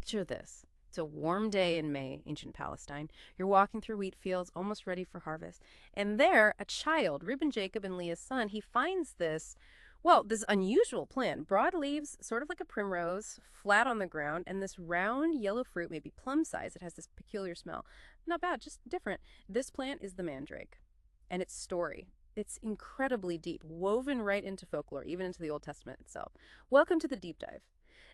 picture this. It's a warm day in May, ancient Palestine. You're walking through wheat fields, almost ready for harvest. And there, a child, Reuben, Jacob, and Leah's son, he finds this unusual plant. Broad leaves, sort of like a primrose, flat on the ground, and this round yellow fruit, maybe plum size. It has this peculiar smell. Not bad, just different. This plant is the mandrake. And its story. It's incredibly deep, woven right into folklore, even into the Old Testament itself. Welcome to the deep dive.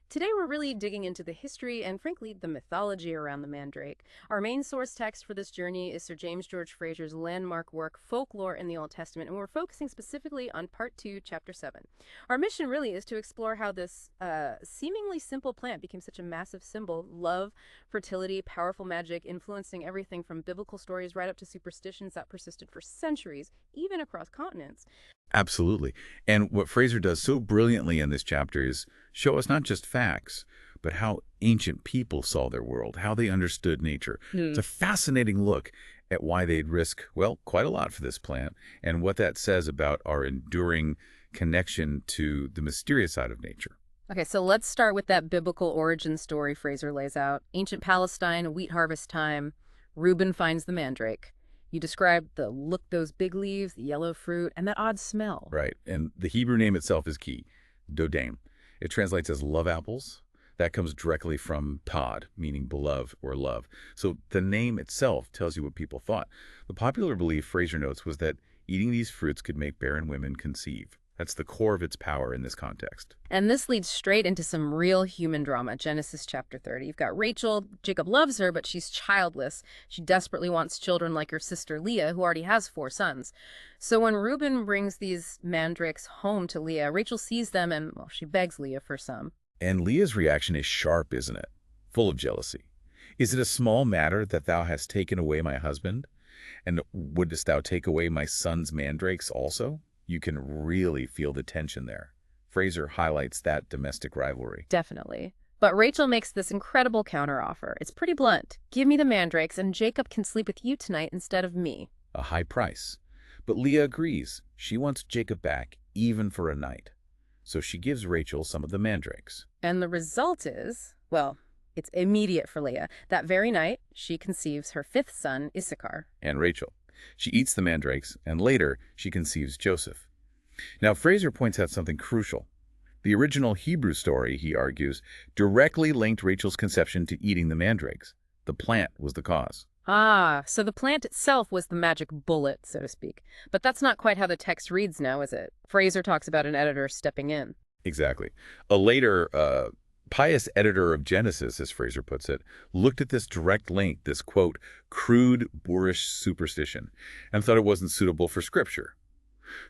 Today we're really digging into the history and, frankly, the mythology around the mandrake. Our main source text for this journey is Sir James George Frazer's landmark work, Folklore in the Old Testament, and we're focusing specifically on Part 2, Chapter 7. Our mission really is to explore how this seemingly simple plant became such a massive symbol: love, fertility, powerful magic, influencing everything from biblical stories right up to superstitions that persisted for centuries, even across continents. Absolutely. And what Frazer does so brilliantly in this chapter is show us not just facts, but how ancient people saw their world, how they understood nature. It's a fascinating look at why they'd risk, well, quite a lot for this plant, and what that says about our enduring connection to the mysterious side of nature. Okay, so let's start with that biblical origin story Frazer lays out. Ancient Palestine, wheat harvest time. Reuben finds the mandrake. You described those big leaves, the yellow fruit, and that odd smell. Right. And the Hebrew name itself is key, dodane. It translates as love apples. That comes directly from pod, meaning beloved or love. So the name itself tells you what people thought. The popular belief, Frazer notes, was that eating these fruits could make barren women conceive. That's the core of its power in this context. And this leads straight into some real human drama. Genesis chapter 30. You've got Rachel. Jacob loves her, but she's childless. She desperately wants children like her sister Leah, who already has 4 sons. So when Reuben brings these mandrakes home to Leah, Rachel sees them and, well, she begs Leah for some. And Leah's reaction is sharp, isn't it? Full of jealousy. Is it a small matter that thou hast taken away my husband? And wouldest thou take away my son's mandrakes also? You can really feel the tension there. Frazer highlights that domestic rivalry. Definitely. But Rachel makes this incredible counteroffer. It's pretty blunt. Give me the mandrakes and Jacob can sleep with you tonight instead of me. A high price. But Leah agrees. She wants Jacob back, even for a night. So she gives Rachel some of the mandrakes. And the result is, well, it's immediate for Leah. That very night, she conceives her 5th son, Issachar. And Rachel. She eats the mandrakes, and later she conceives Joseph. Now, Frazer points out something crucial. The original Hebrew story, he argues, directly linked Rachel's conception to eating the mandrakes. The plant was the cause. Ah, so the plant itself was the magic bullet, so to speak. But that's not quite how the text reads now, is it? Frazer talks about an editor stepping in. Exactly. A later pious editor of Genesis, as Frazer puts it, looked at this direct link, this, quote, crude, boorish superstition, and thought it wasn't suitable for Scripture.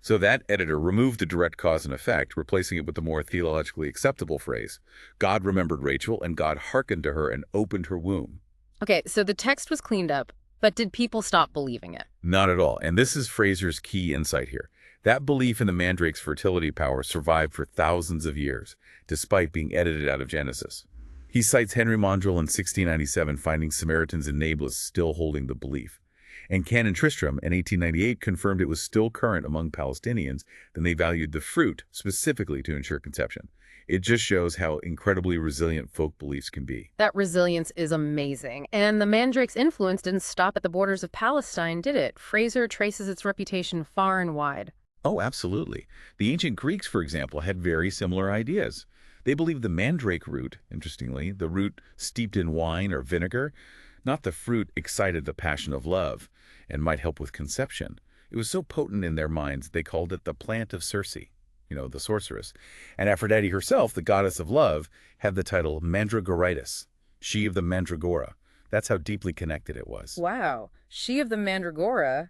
So that editor removed the direct cause and effect, replacing it with the more theologically acceptable phrase, God remembered Rachel, and God hearkened to her and opened her womb. Okay, so the text was cleaned up, but did people stop believing it? Not at all, and this is Frazer's key insight here. That belief in the mandrake's fertility power survived for thousands of years, despite being edited out of Genesis. He cites Henry Mondrel in 1697 finding Samaritans in Nablus still holding the belief. And Canon Tristram in 1898 confirmed it was still current among Palestinians, then they valued the fruit specifically to ensure conception. It just shows how incredibly resilient folk beliefs can be. That resilience is amazing. And the mandrake's influence didn't stop at the borders of Palestine, did it? Frazer traces its reputation far and wide. Oh, absolutely. The ancient Greeks, for example, had very similar ideas. They believed the mandrake root, interestingly, the root steeped in wine or vinegar, not the fruit, excited the passion of love and might help with conception. It was so potent in their minds, they called it the plant of Circe, the sorceress. And Aphrodite herself, the goddess of love, had the title Mandragoritis, she of the Mandragora. That's how deeply connected it was. Wow, she of the Mandragora.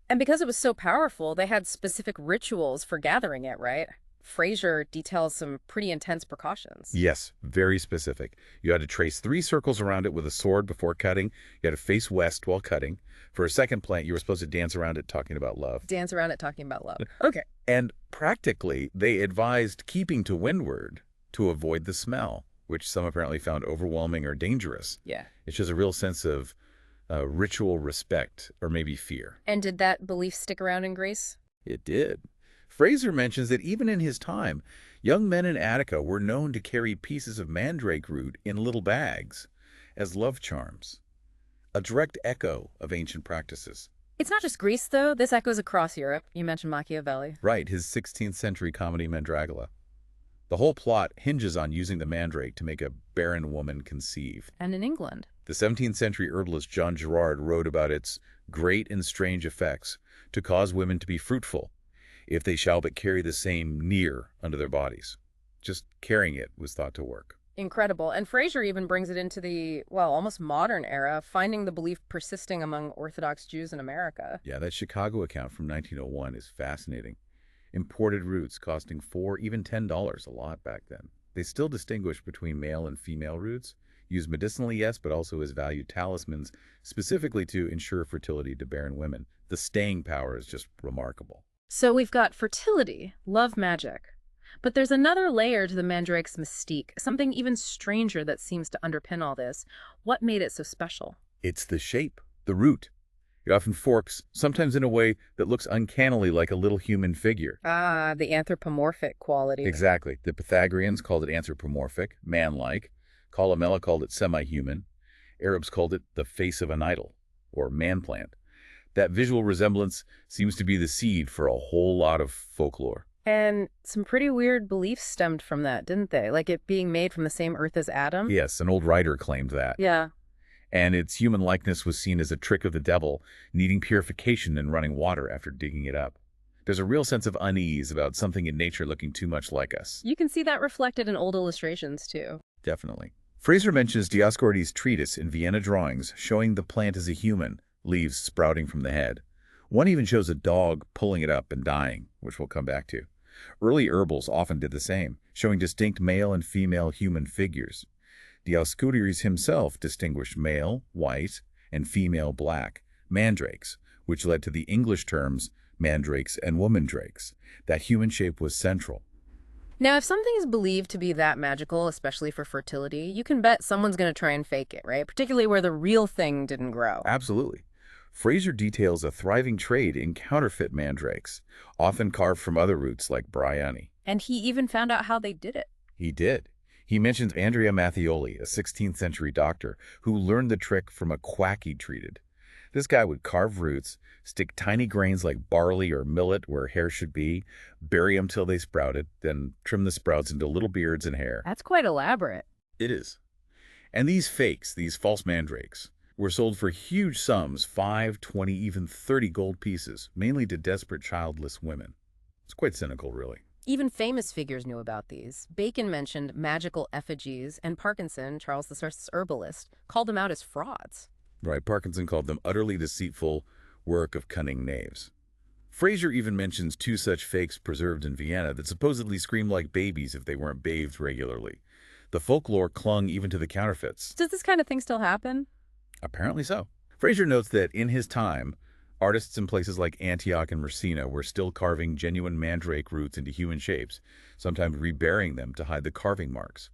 And because it was so powerful, they had specific rituals for gathering it, right? Frazer details some pretty intense precautions. Yes, very specific. You had to trace 3 circles around it with a sword before cutting. You had to face west while cutting. For a second plant, you were supposed to dance around it talking about love. Dance around it talking about love. Okay. And practically, they advised keeping to windward to avoid the smell, which some apparently found overwhelming or dangerous. Yeah. It shows a real sense of ritual respect or maybe fear. And did that belief stick around in Greece? It did. Frazer mentions that even in his time, Young men in Attica were known to carry pieces of mandrake root in little bags as love charms, a direct echo of ancient practices. It's not just Greece, though. This echoes across Europe. You mentioned Machiavelli. Right, his 16th century comedy Mandragola. The whole plot hinges on using the mandrake to make a barren woman conceive. And in England. The 17th century herbalist John Gerard wrote about its great and strange effects to cause women to be fruitful, if they shall but carry the same near under their bodies. Just carrying it was thought to work. Incredible. And Frazer even brings it into the, well, almost modern era, finding the belief persisting among Orthodox Jews in America. Yeah, that Chicago account from 1901 is fascinating. Imported roots costing $4, even $10 a lot back then. They still distinguish between male and female roots, used medicinally, yes, but also as valued talismans, specifically to ensure fertility to barren women. The staying power is just remarkable. So we've got fertility, love magic. But there's another layer to the mandrake's mystique, something even stranger that seems to underpin all this. What made it so special? It's the shape, the root. It often forks, sometimes in a way that looks uncannily like a little human figure. Ah, the anthropomorphic quality. Exactly. The Pythagoreans called it anthropomorphic, man-like. Columella called it semi-human. Arabs called it the face of an idol, or man-plant. That visual resemblance seems to be the seed for a whole lot of folklore. And some pretty weird beliefs stemmed from that, didn't they? Like it being made from the same earth as Adam? Yes, an old writer claimed that. Yeah. And its human likeness was seen as a trick of the devil, needing purification and running water after digging it up. There's a real sense of unease about something in nature looking too much like us. You can see that reflected in old illustrations, too. Definitely. Frazer mentions Dioscorides' treatise in Vienna drawings showing the plant as a human, leaves sprouting from the head. One even shows a dog pulling it up and dying, which we'll come back to. Early herbals often did the same, showing distinct male and female human figures. Dioscorides himself distinguished male, white, and female black, mandrakes, which led to the English terms mandrakes and womandrakes. That human shape was central. Now, if something is believed to be that magical, especially for fertility, you can bet someone's going to try and fake it, right? Particularly where the real thing didn't grow. Absolutely. Frazer details a thriving trade in counterfeit mandrakes, often carved from other roots like bryony. And he even found out how they did it. He did. He mentions Andrea Mattioli, a 16th century doctor, who learned the trick from a quack he treated. This guy would carve roots, stick tiny grains like barley or millet where hair should be, bury them till they sprouted, then trim the sprouts into little beards and hair. That's quite elaborate. It is. And these fakes, these false mandrakes, were sold for huge sums, 5, 20, even 30 gold pieces, mainly to desperate childless women. It's quite cynical, really. Even famous figures knew about these. Bacon mentioned magical effigies, and Parkinson, Charles VI's herbalist, called them out as frauds. Right, Parkinson called them utterly deceitful work of cunning knaves. Frazer even mentions 2 such fakes preserved in Vienna that supposedly screamed like babies if they weren't bathed regularly. The folklore clung even to the counterfeits. Does this kind of thing still happen? Apparently so. Frazer notes that in his time, artists in places like Antioch and Messina were still carving genuine mandrake roots into human shapes, sometimes reburying them to hide the carving marks.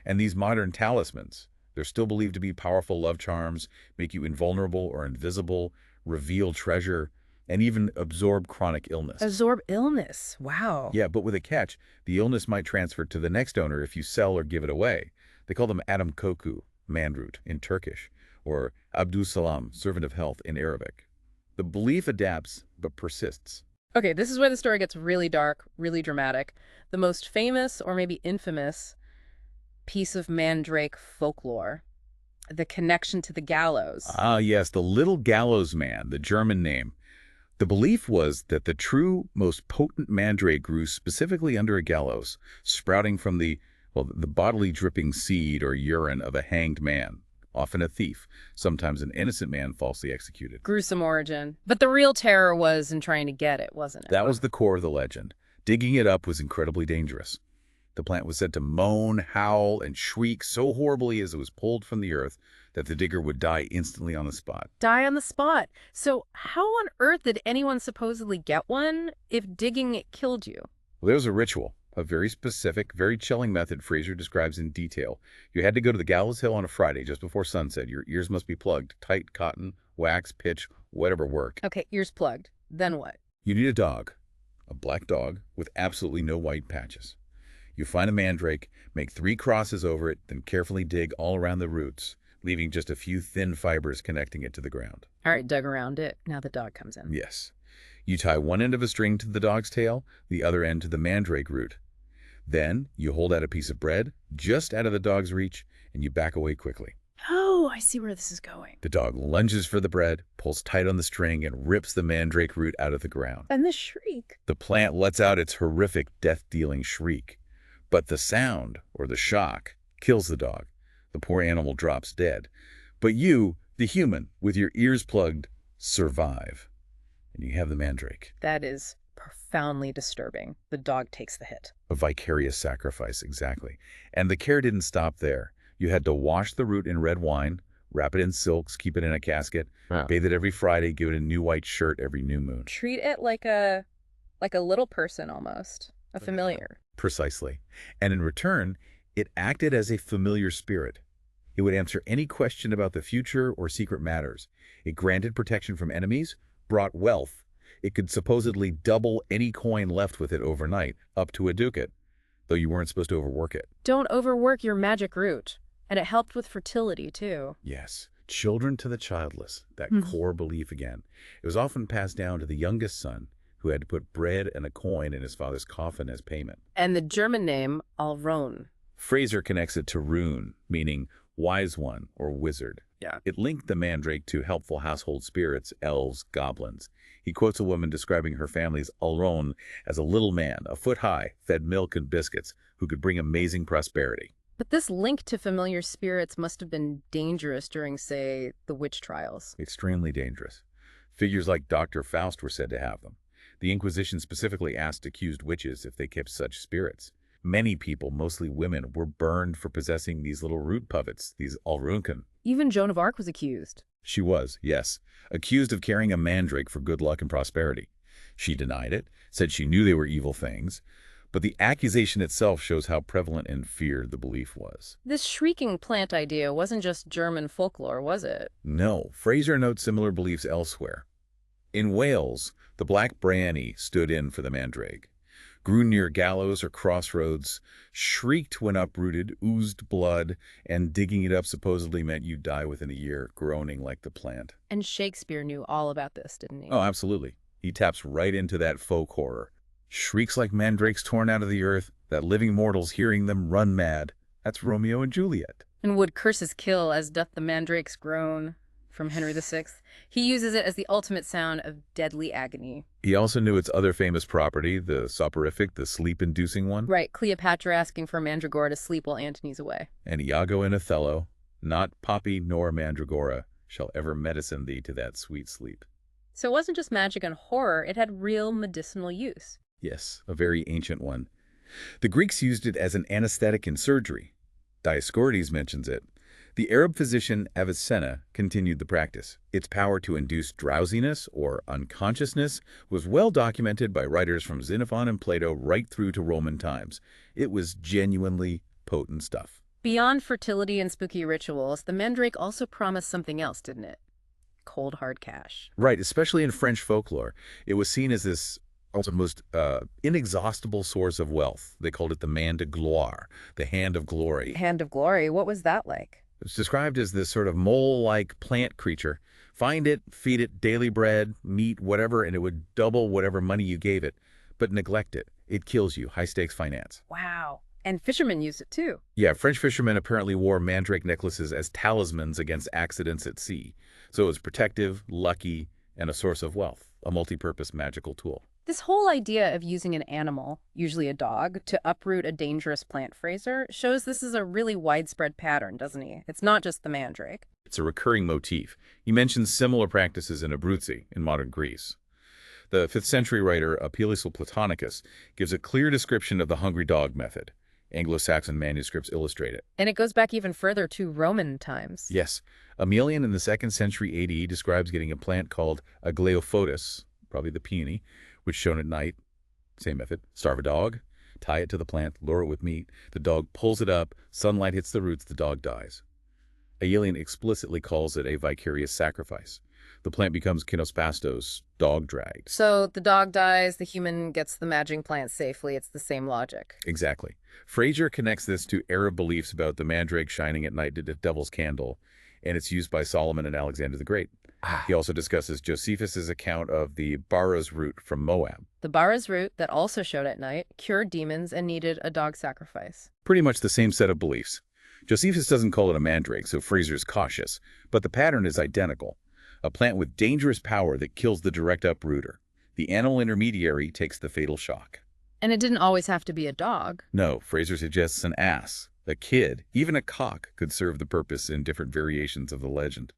And these modern talismans, they're still believed to be powerful love charms, make you invulnerable or invisible, reveal treasure, and even absorb chronic illness. Absorb illness. Wow. Yeah, but with a catch. The illness might transfer to the next owner if you sell or give it away. They call them Adam Koku, manroot, in Turkish, or Abdus Salam, servant of health, in Arabic. The belief adapts, but persists. Okay, this is where the story gets really dark, really dramatic. The most famous, or maybe infamous, piece of mandrake folklore, the connection to the gallows. Ah, yes, the little gallows man, the German name. The belief was that the true, most potent mandrake grew specifically under a gallows, sprouting from the bodily dripping seed or urine of a hanged man, often a thief, sometimes an innocent man falsely executed. Gruesome origin. But the real terror was in trying to get it, wasn't it? That was the core of the legend. Digging it up was incredibly dangerous. The plant was said to moan, howl, and shriek so horribly as it was pulled from the earth that the digger would die instantly on the spot. Die on the spot. So how on earth did anyone supposedly get one if digging it killed you? Well, there was a ritual, a very specific, very chilling method Frazer describes in detail. You had to go to the gallows hill on a Friday just before sunset. Your ears must be plugged, tight cotton, wax, pitch, whatever worked. Okay, ears plugged. Then what? You need a dog, a black dog with absolutely no white patches. You find a mandrake, make 3 crosses over it, then carefully dig all around the roots, leaving just a few thin fibers connecting it to the ground. All right, dug around it. Now the dog comes in. Yes. You tie one end of a string to the dog's tail, the other end to the mandrake root. Then you hold out a piece of bread, just out of the dog's reach, and you back away quickly. Oh, I see where this is going. The dog lunges for the bread, pulls tight on the string, and rips the mandrake root out of the ground. And the shriek. The plant lets out its horrific, death-dealing shriek. But the sound, or the shock, kills the dog. The poor animal drops dead. But you, the human, with your ears plugged, survive. And you have the mandrake. That is profoundly disturbing. The dog takes the hit. A vicarious sacrifice, exactly. And the care didn't stop there. You had to wash the root in red wine, wrap it in silks, keep it in a casket, bathe it every Friday, give it a new white shirt every new moon. Treat it like a little person almost, a familiar. Precisely. And in return, it acted as a familiar spirit. It would answer any question about the future or secret matters. It granted protection from enemies, brought wealth. It could supposedly double any coin left with it overnight, up to a ducat, though you weren't supposed to overwork it. Don't overwork your magic root. And it helped with fertility, too. Yes. Children to the childless, that core belief again. It was often passed down to the youngest son, who had to put bread and a coin in his father's coffin as payment. And the German name, Alron. Frazer connects it to rune, meaning wise one or wizard. Yeah. It linked the mandrake to helpful household spirits, elves, goblins. He quotes a woman describing her family's Alron as a little man, a foot high, fed milk and biscuits, who could bring amazing prosperity. But this link to familiar spirits must have been dangerous during, say, the witch trials. Extremely dangerous. Figures like Dr. Faust were said to have them. The Inquisition specifically asked accused witches if they kept such spirits. Many people, mostly women, were burned for possessing these little root puppets, these Alrunken. Even Joan of Arc was accused. She was, yes, accused of carrying a mandrake for good luck and prosperity. She denied it, said she knew they were evil things, but the accusation itself shows how prevalent and feared the belief was. This shrieking plant idea wasn't just German folklore, was it? No, Frazer notes similar beliefs elsewhere. In Wales, the black branny stood in for the mandrake, grew near gallows or crossroads, shrieked when uprooted, oozed blood, and digging it up supposedly meant you'd die within a year, groaning like the plant. And Shakespeare knew all about this, didn't he? Oh, absolutely. He taps right into that folk horror. Shrieks like mandrakes torn out of the earth, that living mortals hearing them run mad. That's Romeo and Juliet. And would curses kill as doth the mandrake's groan, from Henry VI. He uses it as the ultimate sound of deadly agony. He also knew its other famous property, the soporific, the sleep-inducing one. Right, Cleopatra asking for Mandragora to sleep while Antony's away. And Iago and Othello, not poppy nor mandragora, shall ever medicine thee to that sweet sleep. So it wasn't just magic and horror, it had real medicinal use. Yes, a very ancient one. The Greeks used it as an anesthetic in surgery. Dioscorides mentions it. The Arab physician Avicenna continued the practice. Its power to induce drowsiness or unconsciousness was well documented by writers from Xenophon and Plato right through to Roman times. It was genuinely potent stuff. Beyond fertility and spooky rituals, the mandrake also promised something else, didn't it? Cold hard cash. Right, especially in French folklore. It was seen as this almost inexhaustible source of wealth. They called it the main de gloire, the hand of glory. Hand of glory, what was that like? It's described as this sort of mole-like plant creature. Find it, feed it daily bread, meat, whatever, and it would double whatever money you gave it. But neglect it. It kills you. High-stakes finance. Wow. And fishermen used it too. Yeah, French fishermen apparently wore mandrake necklaces as talismans against accidents at sea. So it was protective, lucky, and a source of wealth, a multi-purpose magical tool. This whole idea of using an animal, usually a dog, to uproot a dangerous plant, Frazer, shows this is a really widespread pattern, doesn't he? It's not just the mandrake. It's a recurring motif. He mentions similar practices in Abruzzi, in modern Greece. The 5th century writer Apelles Platonicus gives a clear description of the hungry dog method. Anglo-Saxon manuscripts illustrate it. And it goes back even further to Roman times. Yes. Aemilian in the 2nd century AD describes getting a plant called a gleophotis, probably the peony, which shown at night. Same method. Starve a dog, tie it to the plant, lure it with meat. The dog pulls it up, sunlight hits the roots, the dog dies. Aemilian explicitly calls it a vicarious sacrifice. The plant becomes kinospastos, dog-dragged. So the dog dies, the human gets the magic plant safely. It's the same logic. Exactly. Frazer connects this to Arab beliefs about the mandrake shining at night to the devil's candle, and it's used by Solomon and Alexander the Great. Ah. He also discusses Josephus's account of the Barros root from Moab. The Bara's root that also showed at night cured demons and needed a dog sacrifice. Pretty much the same set of beliefs. Josephus doesn't call it a mandrake, so Frazer's cautious, but the pattern is identical. A plant with dangerous power that kills the direct uprooter. The animal intermediary takes the fatal shock. And it didn't always have to be a dog. No, Frazer suggests an ass, a kid, even a cock could serve the purpose in different variations of the legend.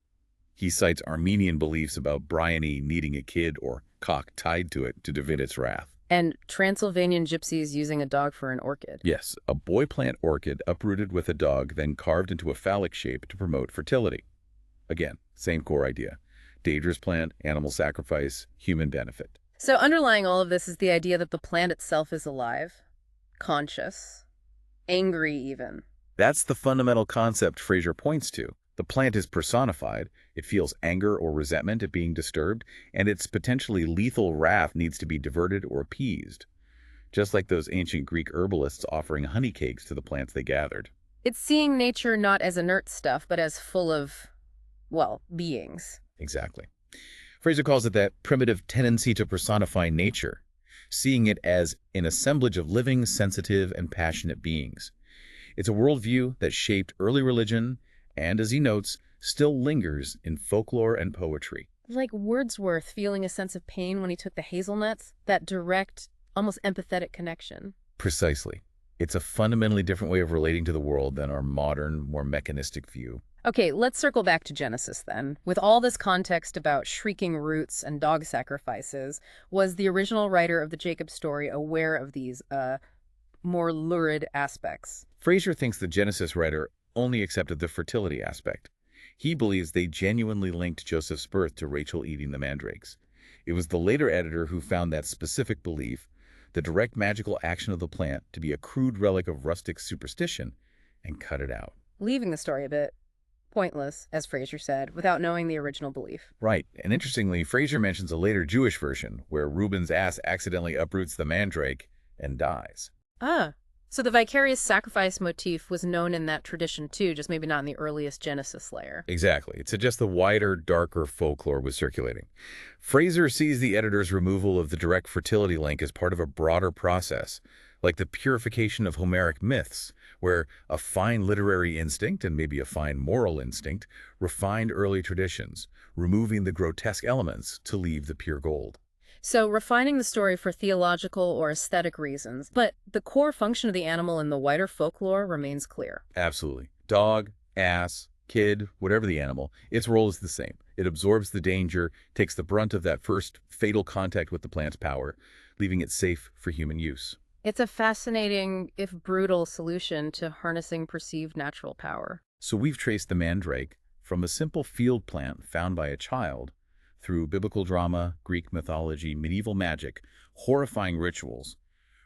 He cites Armenian beliefs about Bryony needing a kid or cock tied to it to divert its wrath. And Transylvanian gypsies using a dog for an orchid. Yes, a boy plant orchid uprooted with a dog, then carved into a phallic shape to promote fertility. Again, same core idea. Dangerous plant, animal sacrifice, human benefit. So underlying all of this is the idea that the plant itself is alive, conscious, angry even. That's the fundamental concept Frazer points to. The plant is personified, it feels anger or resentment at being disturbed, and its potentially lethal wrath needs to be diverted or appeased. Just like those ancient Greek herbalists offering honey cakes to the plants they gathered. It's seeing nature not as inert stuff, but as full of, well, beings. Exactly. Frazer calls it that primitive tendency to personify nature, seeing it as an assemblage of living, sensitive, and passionate beings. It's a worldview that shaped early religion and, as he notes, still lingers in folklore and poetry. Like Wordsworth feeling a sense of pain when he took the hazelnuts, that direct, almost empathetic connection. Precisely. It's a fundamentally different way of relating to the world than our modern, more mechanistic view. Okay, let's circle back to Genesis then. With all this context about shrieking roots and dog sacrifices, was the original writer of the Jacob story aware of these, more lurid aspects? Frazer thinks the Genesis writer only accepted the fertility aspect. He believes they genuinely linked Joseph's birth to Rachel eating the mandrakes. It was the later editor who found that specific belief, the direct magical action of the plant, to be a crude relic of rustic superstition, and cut it out. Leaving the story a bit pointless, as Frazer said, without knowing the original belief. Right, and interestingly, Frazer mentions a later Jewish version where Reuben's ass accidentally uproots the mandrake and dies. Ah, so the vicarious sacrifice motif was known in that tradition too, just maybe not in the earliest Genesis layer. Exactly. It suggests the wider, darker folklore was circulating. Frazer sees the editor's removal of the direct fertility link as part of a broader process, like the purification of Homeric myths, where a fine literary instinct and maybe a fine moral instinct refined early traditions, removing the grotesque elements to leave the pure gold. So refining the story for theological or aesthetic reasons, but the core function of the animal in the wider folklore remains clear. Absolutely. Dog, ass, kid, whatever the animal, its role is the same. It absorbs the danger, takes the brunt of that first fatal contact with the plant's power, leaving it safe for human use. It's a fascinating, if brutal, solution to harnessing perceived natural power. So we've traced the mandrake from a simple field plant found by a child through biblical drama, Greek mythology, medieval magic, horrifying rituals,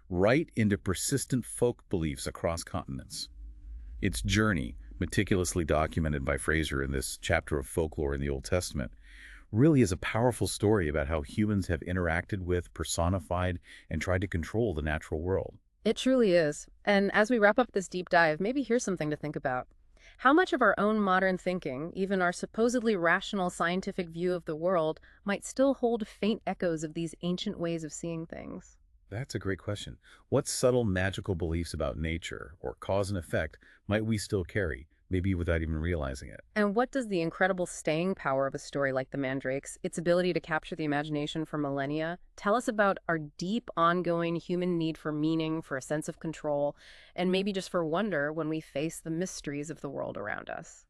right into persistent folk beliefs across continents. Its journey, meticulously documented by Frazer in this chapter of folklore in the Old Testament, really is a powerful story about how humans have interacted with, personified, and tried to control the natural world. It truly is. And as we wrap up this deep dive, maybe here's something to think about. How much of our own modern thinking, even our supposedly rational scientific view of the world, might still hold faint echoes of these ancient ways of seeing things? That's a great question. What subtle magical beliefs about nature or cause and effect might we still carry, maybe without even realizing it? And what does the incredible staying power of a story like The Mandrakes, its ability to capture the imagination for millennia, tell us about our deep, ongoing human need for meaning, for a sense of control, and maybe just for wonder when we face the mysteries of the world around us?